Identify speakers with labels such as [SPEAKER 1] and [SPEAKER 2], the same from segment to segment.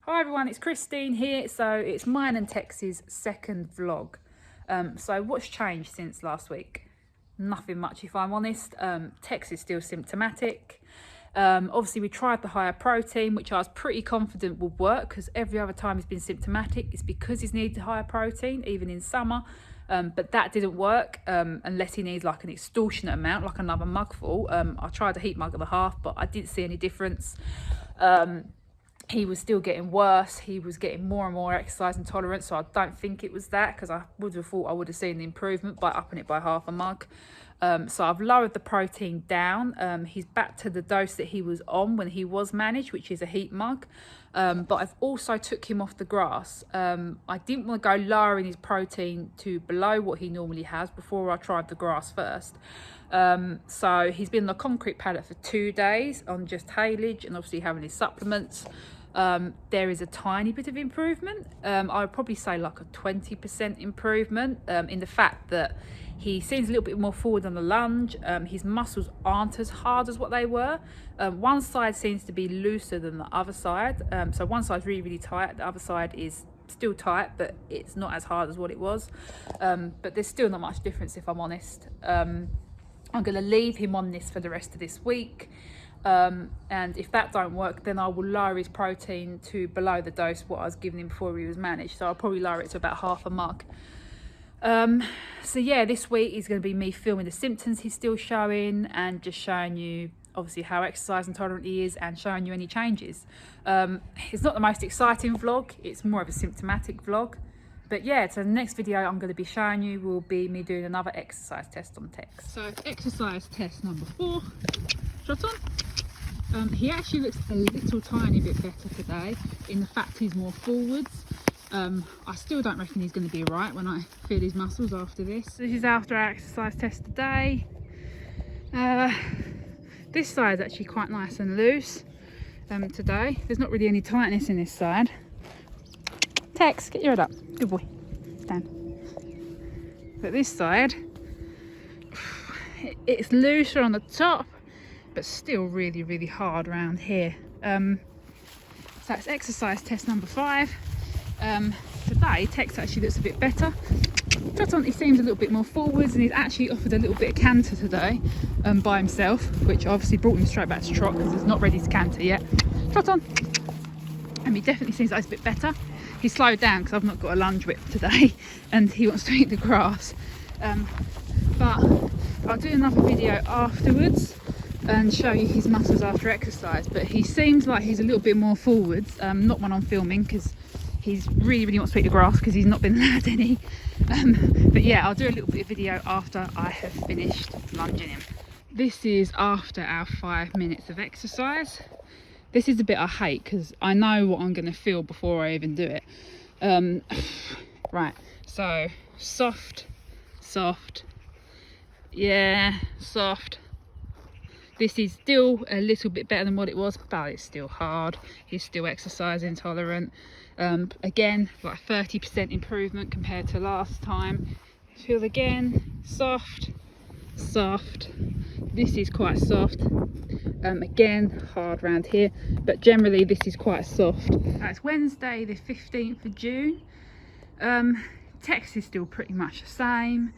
[SPEAKER 1] Hi everyone, it's Christine here. So it's mine and Tex's second vlog. So what's changed since last week? Nothing much, if I'm honest. Tex is still symptomatic. Obviously we tried the higher protein, which I was pretty confident would work, because every other time he's been symptomatic it's because he's needed higher protein, even in summer. But that didn't work unless he needs like an extortionate amount, like another mugful. I tried a heat mug and a half, but I didn't see any difference. He was still getting worse. He was getting more and more exercise intolerant, so I don't think it was that, because I would have thought I would have seen the improvement by upping it by half a mug. So I've lowered the protein down. He's back to the dose that he was on when he was managed, which is a heat mug. But I've also took him off the grass. I didn't want to go lowering his protein to below what he normally has before I tried the grass first. So he's been on the concrete pallet for 2 days on just haylage and obviously having his supplements. There is a tiny bit of improvement. I would probably say like a 20% improvement in the fact that he seems a little bit more forward on the lunge. His muscles aren't as hard as what they were. One side seems to be looser than the other side. So one side's really tight, the other side is still tight, but it's not as hard as what it was. But there's still not much difference, if I'm honest. I'm going to leave him on this for the rest of this week. And if that don't work, then I will lower his protein to below the dose what I was giving him before he was managed. So I'll probably lower it to about half a mug. So yeah, this week is going to be me filming the symptoms he's still showing and just showing you obviously how exercise intolerant he is and showing you any changes. It's not the most exciting vlog, it's more of a symptomatic vlog. But yeah, so the next video I'm going to be showing you will be me doing another exercise test on Tex. So exercise test number 4. Shot on. He actually looks a little tiny bit better today in the fact he's more forwards. I still don't reckon he's going to be right when I feel his muscles after this. This is after our exercise test today. This side is actually quite nice and loose today. There's not really any tightness in this side. Tex, get your head up. Good boy. Stand. But this side, it's looser on the top, but still really hard around here. So that's exercise test number 5. Today Tex actually looks a bit better. Trotton, he seems a little bit more forwards, and he's actually offered a little bit of canter today by himself, which obviously brought him straight back to trot because he's not ready to canter yet. Trotton. And he definitely seems like he's a bit better. He slowed down because I've not got a lunge whip today and he wants to eat the grass. But I'll do another video afterwards and show you his muscles after exercise. But he seems like he's a little bit more forwards, not when I'm filming because he's really wants to eat the grass because he's not been allowed any. But yeah, I'll do a little bit of video after I have finished lunging him. This is after our 5 minutes of exercise. This is the bit I hate because I know what I'm going to feel before I even do it. Right, so soft, yeah, soft. This is still a little bit better than what it was, but it's still hard. He's still exercise intolerant. Again, like 30% improvement compared to last time. Feel again, soft. This is quite soft. Again, hard round here, but generally this is quite soft. It's Wednesday the 15th of June. Tex is still pretty much the same.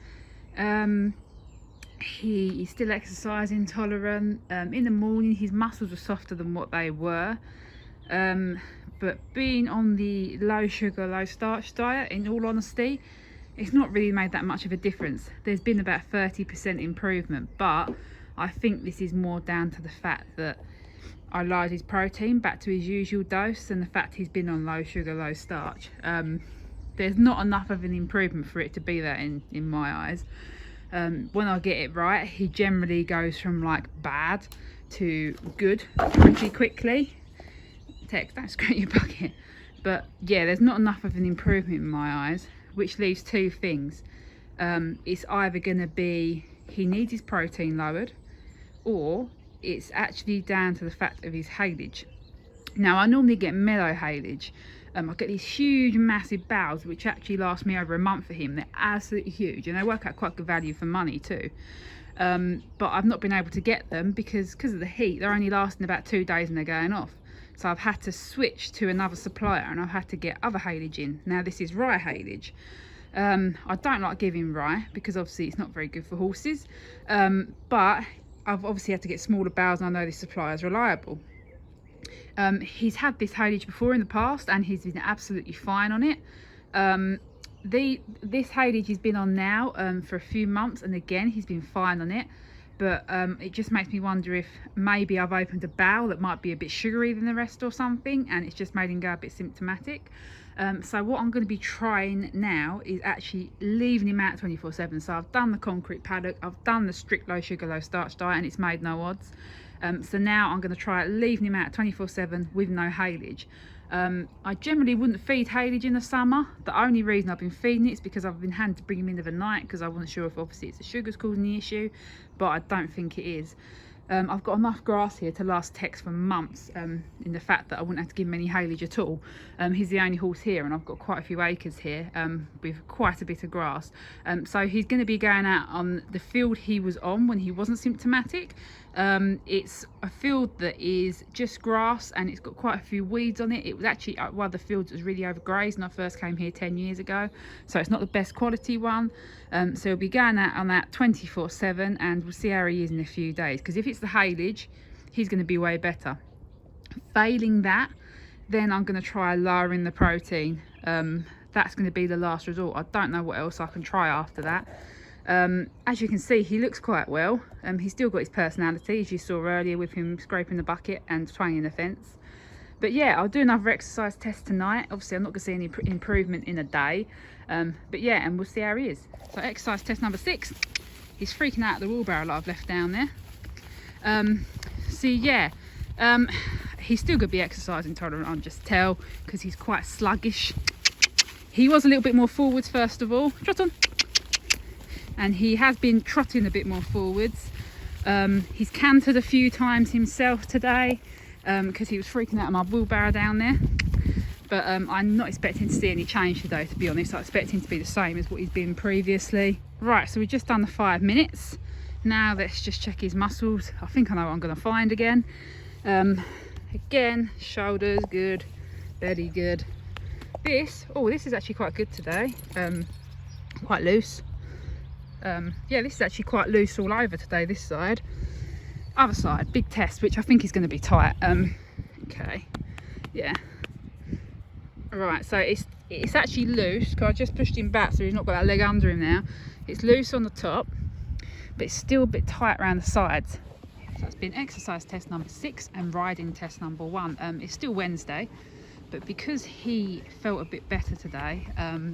[SPEAKER 1] He is still exercise intolerant. In the morning his muscles are softer than what they were. But being on the low sugar, low starch diet, in all honesty, it's not really made that much of a difference. There's been about 30% improvement, but I think this is more down to the fact that I lowered his protein back to his usual dose and the fact he's been on low sugar, low starch. There's not enough of an improvement for it to be that in my eyes. When I get it right, he generally goes from like bad to good pretty quickly. Tex, don't screw your bucket. But yeah, there's not enough of an improvement in my eyes, which leaves 2 things. It's either going to be he needs his protein lowered, or it's actually down to the fact of his haylage. Now I normally get mellow haylage. I get these huge massive boughs which actually last me over a month for him. They're absolutely huge and they work out quite good value for money too. But I've not been able to get them because of the heat. They're only lasting about 2 days and they're going off. So I've had to switch to another supplier and I've had to get other haylage in. Now this is rye haylage. I don't like giving rye because obviously it's not very good for horses, but I've obviously had to get smaller bales, and I know this supplier is reliable. He's had this haylage before in the past and he's been absolutely fine on it. This haylage he's been on now for a few months, and again he's been fine on it, but it just makes me wonder if maybe I've opened a bale that might be a bit sugary than the rest or something, and it's just made him go a bit symptomatic. So what I'm going to be trying now is actually leaving him out 24/7. So I've done the concrete paddock, I've done the strict low sugar low starch diet, and it's made no odds. So now I'm going to try leaving him out 24/7 with no haylage. I generally wouldn't feed haylage in the summer. The only reason I've been feeding it is because I've been having to bring him in of a night, because I wasn't sure if obviously it's the sugars causing the issue, but I don't think it is. I've got enough grass here to last Tex for months, in the fact that I wouldn't have to give him any haylage at all. He's the only horse here, and I've got quite a few acres here with quite a bit of grass. So he's going to be going out on the field he was on when he wasn't symptomatic. It's a field that is just grass and it's got quite a few weeds on it. It was actually one of the fields that was really overgrazed when I first came here 10 years ago, so it's not the best quality one. So he'll be going out on that 24/7, and we'll see how he is in a few days, because if it's the haylage, he's going to be way better. Failing that, then I'm going to try lowering the protein. That's going to be the last resort. I don't know what else I can try after that. As you can see, he looks quite well. He's still got his personality, as you saw earlier with him scraping the bucket and twanging the fence. But yeah, I'll do another exercise test tonight. Obviously I'm not going to see any improvement in a day, but yeah, and we'll see how he is. So exercise test number 6, he's freaking out at the wheelbarrow that I've left down there. So yeah, he's still going to be exercise intolerant, I can just tell, because he's quite sluggish. He was a little bit more forwards first of all. Trot on. And he has been trotting a bit more forwards. He's cantered a few times himself today because he was freaking out at my wheelbarrow down there. But I'm not expecting to see any change today, to be honest. I expect him to be the same as what he's been previously. Right, so we've just done the 5 minutes. Now let's just check his muscles. I think I know what I'm going to find again. Again, shoulders good, belly good. This is actually quite good today. Quite loose. Yeah, this is actually quite loose all over today, this side. Other side, big test, which I think is going to be tight. Okay, yeah. Right, so it's actually loose, because I just pushed him back so he's not got that leg under him now. It's loose on the top, but it's still a bit tight around the sides. So it's been exercise test number 6 and riding test number 1. It's still Wednesday, but because he felt a bit better today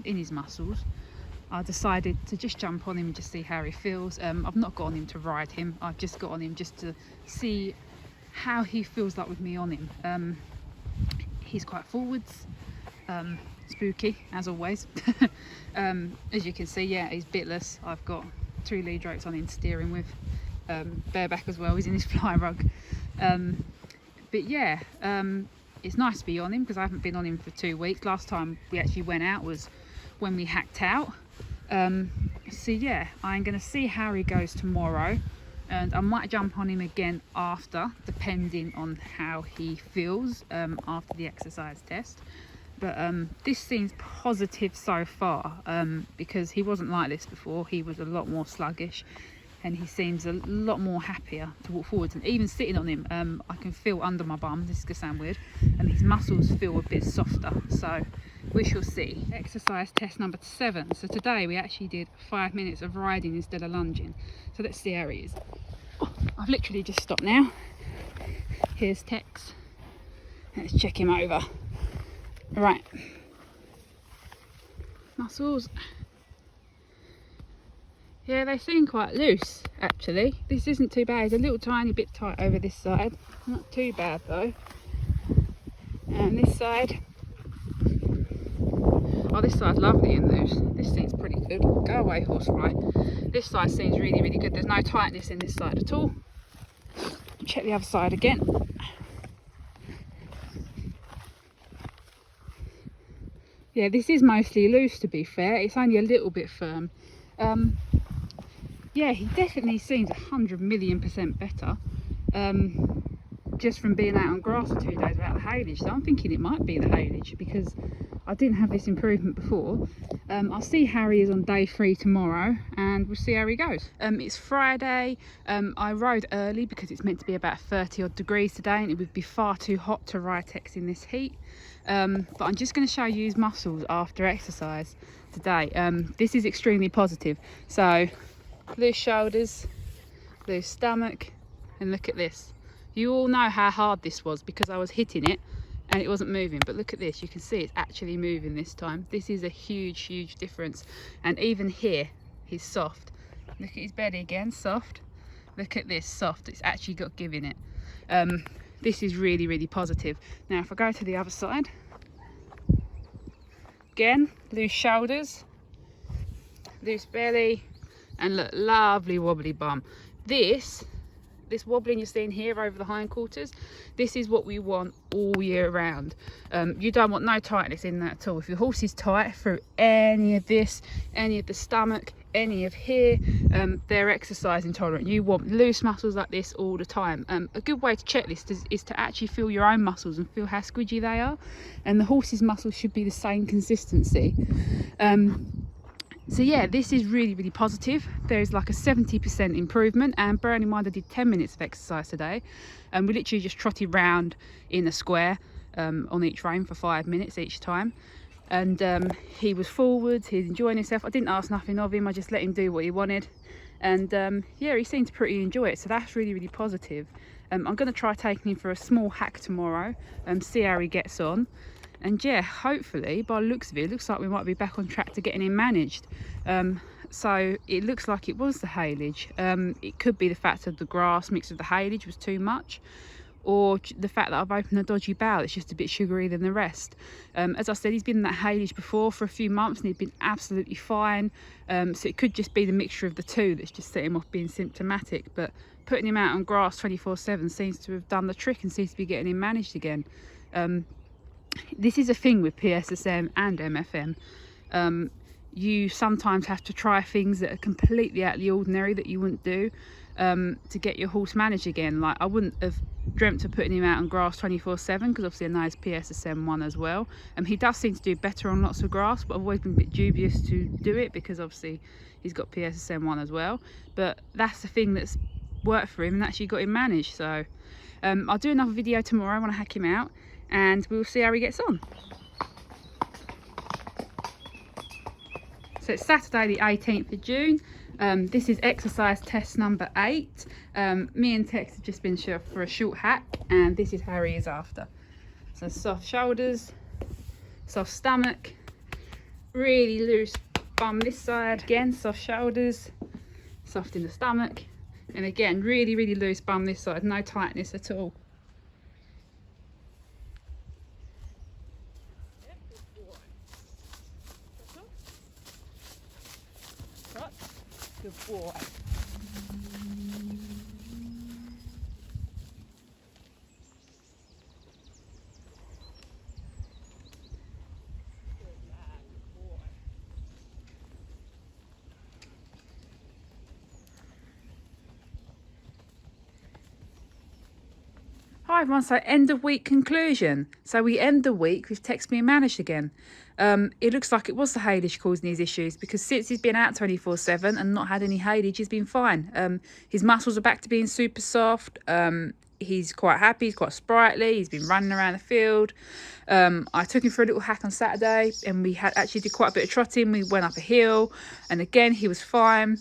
[SPEAKER 1] in his muscles, I decided to just jump on him and just see how he feels. I've not got on him to ride him, I've just got on him just to see how he feels like with me on him. He's quite forwards, spooky as always. As you can see, yeah, he's bitless. I've got 2 lead ropes on him steering with, bareback as well, he's in his fly rug. But yeah, it's nice to be on him because I haven't been on him for 2 weeks. Last time we actually went out was when we hacked out. So yeah, I'm going to see how he goes tomorrow, and I might jump on him again after, depending on how he feels after the exercise test. But this seems positive so far, because he wasn't like this before. He was a lot more sluggish, and he seems a lot more happier to walk forwards. And even sitting on him, I can feel under my bum, this is going to sound weird, and his muscles feel a bit softer, so we shall see. Exercise test number 7. So today we actually did 5 minutes of riding instead of lunging. So let's see how he is. Oh, I've literally just stopped now. Here's Tex. Let's check him over. Right. Muscles. Yeah, they seem quite loose actually. This isn't too bad. It's a little tiny bit tight over this side. Not too bad though. And this side. Oh, this side's lovely and loose. This seems pretty good. Go away, horsefly. This side seems really, really good. There's no tightness in this side at all. Check the other side again. Yeah, this is mostly loose, to be fair. It's only a little bit firm. Yeah, he definitely seems 100,000,000% better. just from being out on grass for 2 days without the haylage. So I'm thinking it might be the haylage because I didn't have this improvement before. I'll see how he is on day 3 tomorrow, and we'll see how he goes. It's Friday. I rode early because it's meant to be about 30 odd degrees today, and it would be far too hot to ride Tex in this heat. But I'm just going to show you his muscles after exercise today. This is extremely positive. So loose shoulders, loose stomach, and look at this. You all know how hard this was because I was hitting it and it wasn't moving, but look at this. You can see it's actually moving this time. This is a huge difference. And even here, he's soft. Look at his belly again, soft. Look at this, soft. It's actually got give in it. This is really positive. Now if I go to the other side, again, loose shoulders, loose belly, and look, lovely wobbly bum. This wobbling you're seeing here over the hindquarters, this is what we want all year round. You don't want no tightness in that at all. If your horse is tight through any of this, any of the stomach, any of here, they're exercise intolerant. You want loose muscles like this all the time. A good way to check this is to actually feel your own muscles and feel how squidgy they are, and the horse's muscles should be the same consistency. So yeah, this is really positive. There's like a 70% improvement, and bearing in mind I did 10 minutes of exercise today, and we literally just trotted round in a square on each rein for 5 minutes each time, and he was forwards, he's enjoying himself. I didn't ask nothing of him, I just let him do what he wanted, and yeah, he seemed to pretty enjoy it, so that's really positive. I'm going to try taking him for a small hack tomorrow and see how he gets on. And yeah, hopefully, by the looks of it, it looks like we might be back on track to getting him managed. So it looks like it was the haylage. It could be the fact that the grass mixed with the haylage was too much, or the fact that I've opened a dodgy bowel that's just a bit sugary than the rest. As I said, he's been in that haylage before for a few months and he's been absolutely fine. So it could just be the mixture of the two that's just set him off being symptomatic. But putting him out on grass 24/7 seems to have done the trick and seems to be getting him managed again. This is a thing with PSSM and MFM. You sometimes have to try things that are completely out of the ordinary that you wouldn't do to get your horse managed again. Like, I wouldn't have dreamt of putting him out on grass 24/7 because obviously I know it's PSSM1 as well. He does seem to do better on lots of grass, but I've always been a bit dubious to do it because obviously he's got PSSM1 as well. But that's the thing that's worked for him and actually got him managed. So I'll do another video tomorrow when I hack him out, and we'll see how he gets on. So it's Saturday the 18th of June. This is exercise test number 8. Me and Tex have just been for a short hack, and this is how he is after. So soft shoulders, soft stomach, really loose bum this side, again soft shoulders, soft in the stomach, and again really loose bum this side, no tightness at all. Good boy. Hi everyone, so end of week conclusion. So we end the week with Tex being managed again. It looks like it was the haylage causing these issues, because since he's been out 24/7 and not had any haylage, he's been fine. His muscles are back to being super soft. He's quite happy, he's quite sprightly, he's been running around the field. I took him for a little hack on Saturday and we actually did quite a bit of trotting. We went up a hill and again he was fine.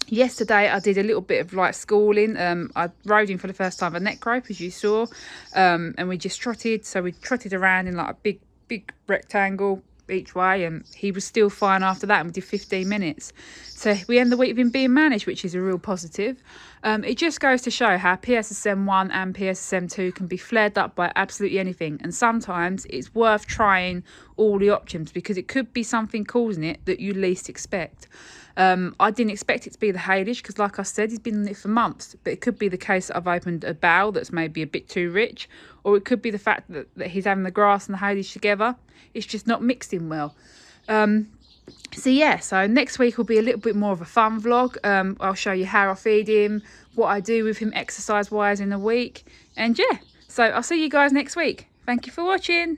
[SPEAKER 1] Yesterday I did a little bit of light schooling. I rode him for the first time a neck rope, as you saw, and we just trotted. So we trotted around in like a big rectangle each way, and he was still fine after that, and we did 15 minutes. So we end the week with him being managed, which is a real positive. It just goes to show how PSSM1 and PSSM2 can be flared up by absolutely anything, and sometimes it's worth trying all the options because it could be something causing it that you least expect. I didn't expect it to be the haylage because, like I said, he's been in it for months, but it could be the case that I've opened a bowel that's maybe a bit too rich, or it could be the fact that he's having the grass and the haylage together. It's just not mixed in well. So yeah, so next week will be a little bit more of a fun vlog. I'll show you how I feed him, what I do with him exercise wise in the week, And yeah, so I'll see you guys next week. Thank you for watching.